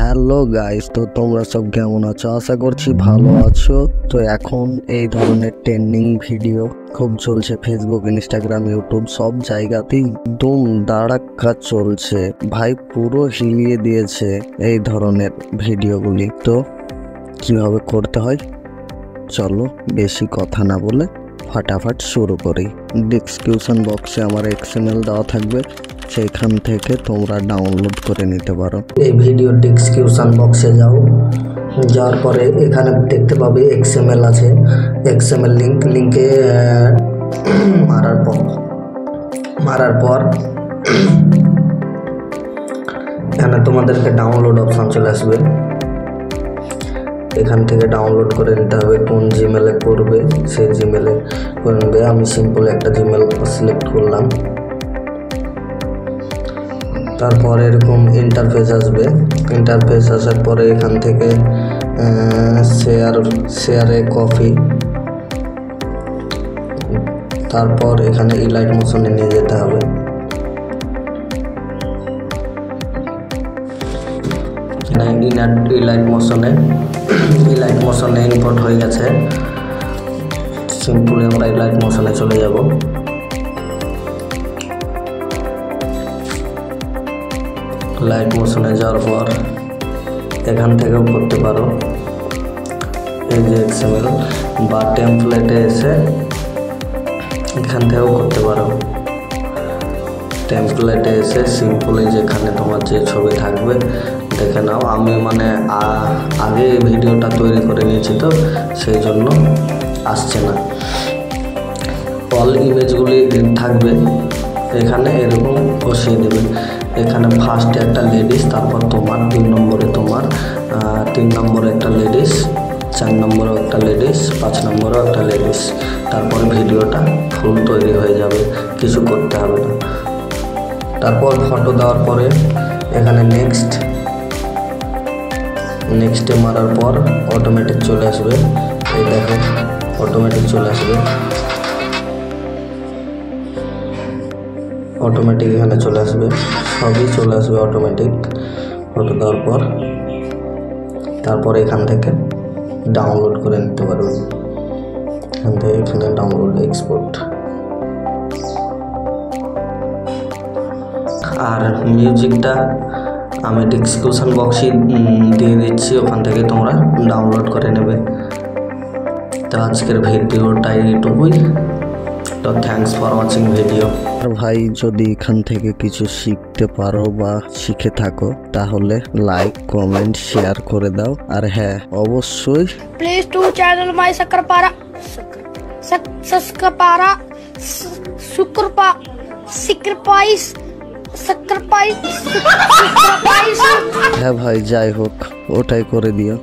Hello guys, তো তোমরা সব কেমন আছো? আশা করছি ভালো আছো। তো এখন এই ধরনের ট্রেন্ডিং ভিডিও খুব চলছে ফেসবুক, ইনস্টাগ্রাম, ইউটিউব সব জায়গাতেই দুম দাঁড়াক্কা চলছে ভাই, পুরো হিলিয়ে দিয়েছে এই ধরনের ভিডিওগুলি। তো কিভাবে করতে হয় চলো বেশি কথা না বলে ফাটাফাট শুরু করি। ডিসক্রিপশন বক্সে আমার XML দেওয়া থাকবে, সেখান থেকে তোমরা ডাউনলোড করে নিতে পারো। এই ভিডিও ডিসক্রিপশন বক্সে যাওয়ার পরে এখানে দেখতে পাবে XML আছে, XML লিঙ্কে মারার পর এখানে তোমাদেরকে ডাউনলোড অপশন চলে আসবে। এখান থেকে ডাউনলোড করে নিতে হবে। কোন জিমেলে করবে সেই জিমেলে করে নেবে। আমি সিম্পল একটা জিমেল সিলেক্ট করলাম। তারপর এরকম ইন্টারফেস আসবে। ইন্টারফেস আসার পরে এখান থেকে শেয়ারে কপি, তারপর এখানে ইলাইট মোশনে নিয়ে যেতে হবে। ইলাইট মোশনে ইম্পোর্ট হয়ে গেছে। সিম্পলি আমরা ইলাইট মোশনে চলে যাব। লাইট মোশনে যাওয়ার পর এখান থেকেও করতে পারো। এই যে XML বা টেমপ্লেটে এসে এখান থেকেও করতে পারো। টেমপ্লেটে এসে সিম্পলি যেখানে তোমার যে ছবি থাকবে দেখে নাও। আমি আগে এই ভিডিওটা তৈরি করে নিয়েছি, তো সেই জন্য আসছে না। অল ইমেজগুলি থাকবে এখানে, এরকম বসিয়ে দেবে। এখানে ফার্স্টে একটা লেডিস, তারপর তোমার 2 নম্বরে তোমার, 3 নম্বরে একটা লেডিস, 4 নম্বরেও একটা লেডিস, 5 নম্বরেও একটা লেডিস। তারপর ভিডিওটা ফুল তৈরি হয়ে যাবে, কিছু করতে হবে না। তারপর ফটো দেওয়ার পরে এখানে নেক্সটে মারার পর অটোমেটিক চলে আসবে। এই দেখো অটোমেটিক চলে আসবে, অটোমেটিক এখানে চলে আসবে, সবই চলে আসবে অটোমেটিক। ফটো দেওয়ার পর তারপর এখান থেকে ডাউনলোড করে নিতে পারবে। এখান থেকে এখানে ডাউনলোড এক্সপোর্ট। আর মিউজিকটা আমি ডিসক্রিপশন বক্সে দিয়ে দিচ্ছি, ওখান থেকে তোমরা ডাউনলোড করে নেবে। তো আজকের ভিডিওটা এইটুকুই। তো থ্যাঙ্কস ফর ওয়াচিং ভিডিও। আর ভাই, যদি এখান থেকে কিছু শিখতে পারো বা শিখে থাকো তাহলে লাইক, কমেন্ট, শেয়ার করে দাও। আর হ্যাঁ, অবশ্যই প্লিজ টু চ্যানেল মাই সাকরপারা হ্যাঁ ভাই, যাই হোক ওটাই করে দিও।